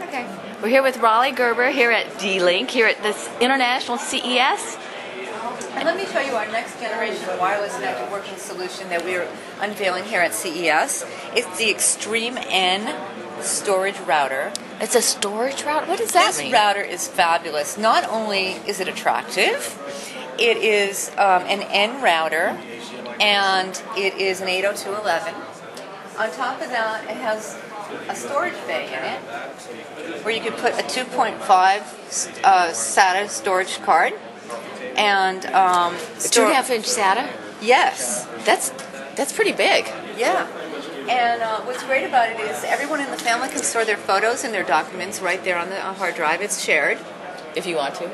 Okay. We're here with Raleigh Gerber here at D-Link, here at this International CES. And let me tell you our next generation wireless networking solution that we're unveiling here at CES. It's the Extreme N storage router. It's a storage router? What does that mean? This router is fabulous. Not only is it attractive, it is an N router, and it is an 802.11. On top of that, it has a storage bay in it, where you could put a 2.5 SATA storage card, and 2.5-inch SATA? Yes. That's pretty big. Yeah. And what's great about it is everyone in the family can store their photos and their documents right there on the hard drive. It's shared. If you want to.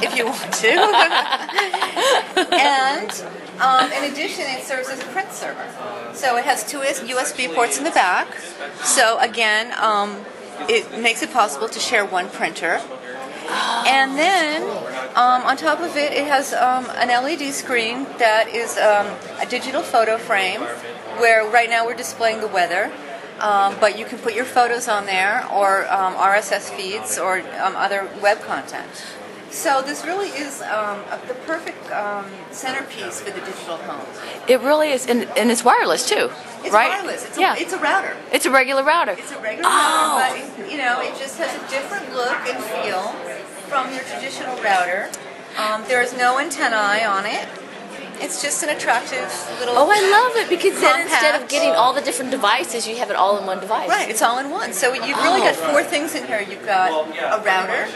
If you want to. And in addition, it serves as a print server. So it has two USB ports in the back. So again, it makes it possible to share one printer. And then, on top of it, it has an LED screen that is a digital photo frame, where right now we're displaying the weather. But you can put your photos on there, or RSS feeds, or other web content. So this really is the perfect centerpiece for the digital home. It really is, and it's wireless too, it's right? Wireless. It's a router. It's a regular router. It's a regular router, but it just has a different look and feel from your traditional router. There is no antennae on it. It's just an attractive little. Oh, I love it, because compact. then instead of getting all the different devices, you have it all in one device. Right, it's all in one. So you've really got four things in here. You've got a router,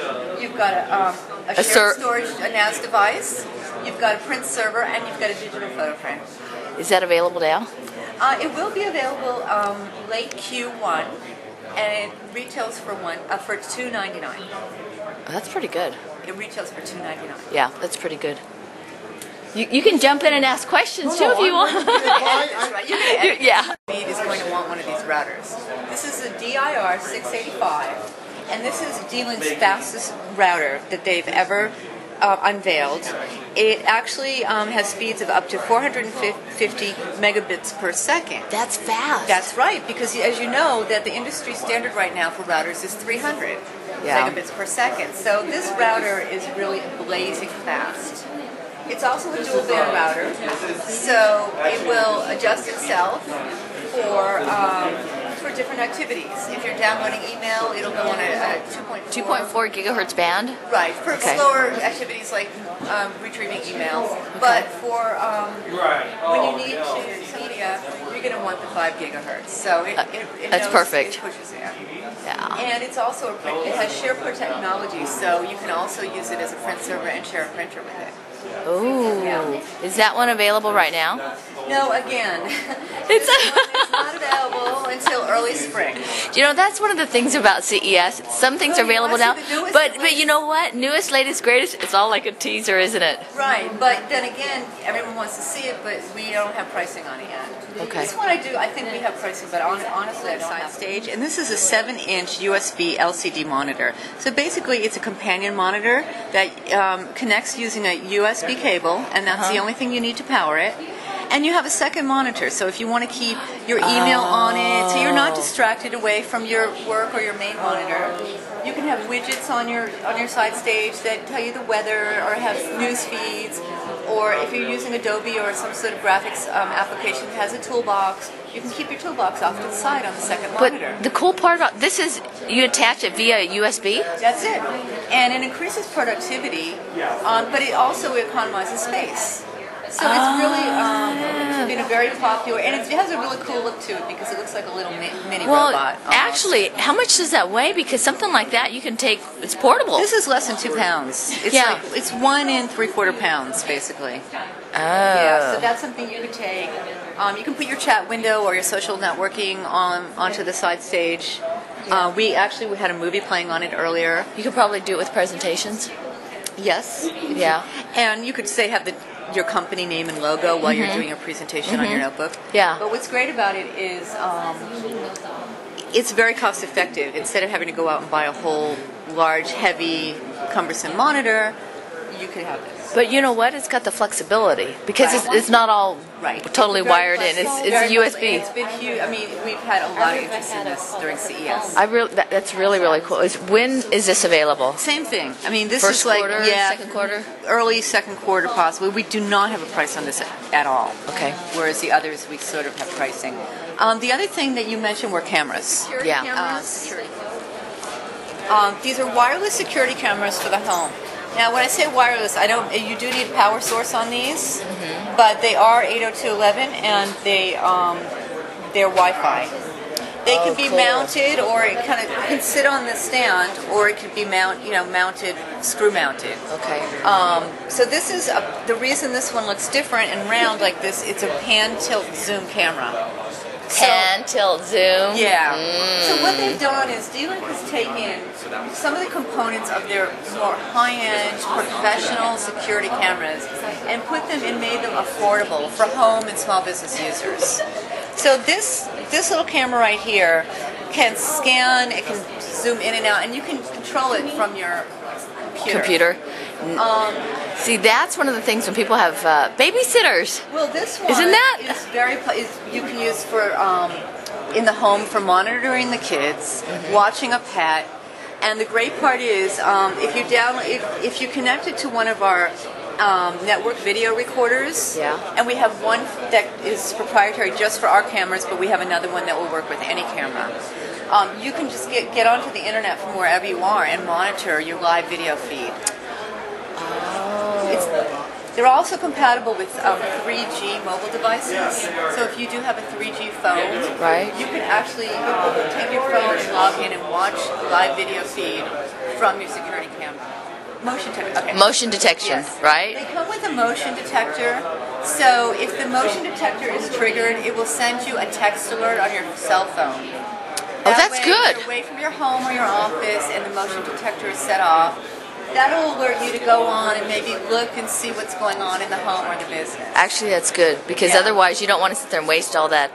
you've got a shared storage, a NAS device, you've got a print server, and you've got a digital photo frame. Is that available now? It will be available late Q1, and it retails for $299. Oh, that's pretty good. It retails for $299. Yeah, that's pretty good. You can jump in and ask questions too if you want. Yeah. Is going to want one of these routers. This is a DIR 685, and this is D-Link's fastest router that they've ever unveiled. It actually has speeds of up to 450 megabits per second. That's fast. That's right, because as you know, that the industry standard right now for routers is 300 megabits per second. So this router is really blazing fast. It's also a dual band router, so it will adjust itself for different activities. If you're downloading email, it'll go on a 2.4 gigahertz band. Right, for slower activities like retrieving emails. But for when you need to media, you're going to want the 5 gigahertz. So that's perfect. It pushes it. Yeah. And it's also it has SharePro technology, so you can also use it as a print server and share a printer with it. Oh, is that one available right now? No, again, this one is not available until early spring. That's one of the things about CES. Some things are available now, but you know what? Newest, latest, greatest. It's all like a teaser, isn't it? Right, but then again, everyone wants to see it, but we don't have pricing on it yet. Okay. This one I think we have pricing, but honestly, I don't have stage. And this is a 7-inch USB LCD monitor. So basically, it's a companion monitor that connects using a USB cable, and that's the only thing you need to power it. And you have a second monitor, so if you want to keep your email on it, so you're not distracted away from your work or your main monitor, you can have widgets on your side stage that tell you the weather or have news feeds. Or if you're using Adobe or some sort of graphics application that has a toolbox, you can keep your toolbox off to the side on the second monitor. But the cool part about this is you attach it via USB? That's it. And it increases productivity, but it also economizes space. So it's really been a very popular, and it has a really cool look to it because it looks like a little mini robot. Actually, how much does that weigh? Because something like that you can take, it's portable. This is less than 2 pounds. It's it's 1 3/4 pounds, basically. Oh. Yeah, so that's something you could take. You can put your chat window or your social networking onto the side stage. We had a movie playing on it earlier. You could probably do it with presentations. Yes. Yeah. And you could have your company name and logo while you're doing a presentation on your notebook. Yeah. But what's great about it is it's very cost effective. Instead of having to go out and buy a whole large, heavy, cumbersome monitor, you could have this. But you know what? It's got the flexibility because it's not all totally wired in. It's USB. It's been huge. I mean, we've had a lot of interest in this during CES. That's really cool. When is this available? Same thing. I mean, this First is like quarter, second quarter, early second quarter possibly. We do not have a price on this at all. Okay. Whereas the others we sort of have pricing. The other thing that you mentioned were cameras. These are wireless security cameras for the home. Now, when I say wireless, you do need a power source on these, but they are 802.11 and they're Wi-Fi. They can be mounted, or it can sit on the stand, or it could be mounted, screw mounted. Okay. So this is the reason this one looks different and round like this. It's a pan tilt zoom camera. Pan tilt zoom. Yeah. So what they've done is D-Link has taken some of the components of their more high-end professional security cameras and put them and made them affordable for home and small business users. So this little camera right here can scan, it can zoom in and out, and you can control it from your computer. See, that's one of the things when people have babysitters. Well, this one isn't that you can use for in the home for monitoring the kids, watching a pet, and the great part is if you connect it to one of our network video recorders, and we have one that is proprietary just for our cameras, but we have another one that will work with any camera. You can just get onto the internet from wherever you are and monitor your live video feed. They're also compatible with 3G mobile devices. So if you do have a 3G phone, you can actually take your phone and log in and watch live video feed from your security camera. Motion detection, right? They come with a motion detector. So if the motion detector is triggered, it will send you a text alert on your cell phone. That's good. If you're away from your home or your office and the motion detector is set off, that'll alert you to go on and maybe look and see what's going on in the home or the business. Actually, that's good because otherwise you don't want to sit there and waste all that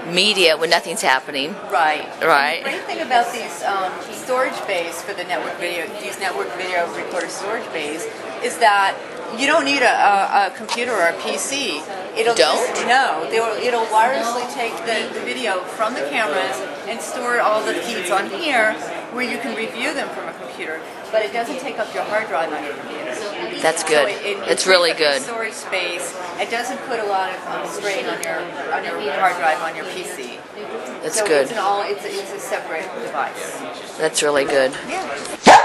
media when nothing's happening. Right. Right. And the great thing about these storage bays for the network video recorder storage bays is that you don't need a computer or a PC. It'll wirelessly take the video from the cameras and store all the feeds on here where you can review them from a computer. But it doesn't take up your hard drive on your computer. That's good. So it's really good. Storage space. It doesn't put a lot of strain on your hard drive on your PC. That's good. It's a separate device. That's really good. Yeah.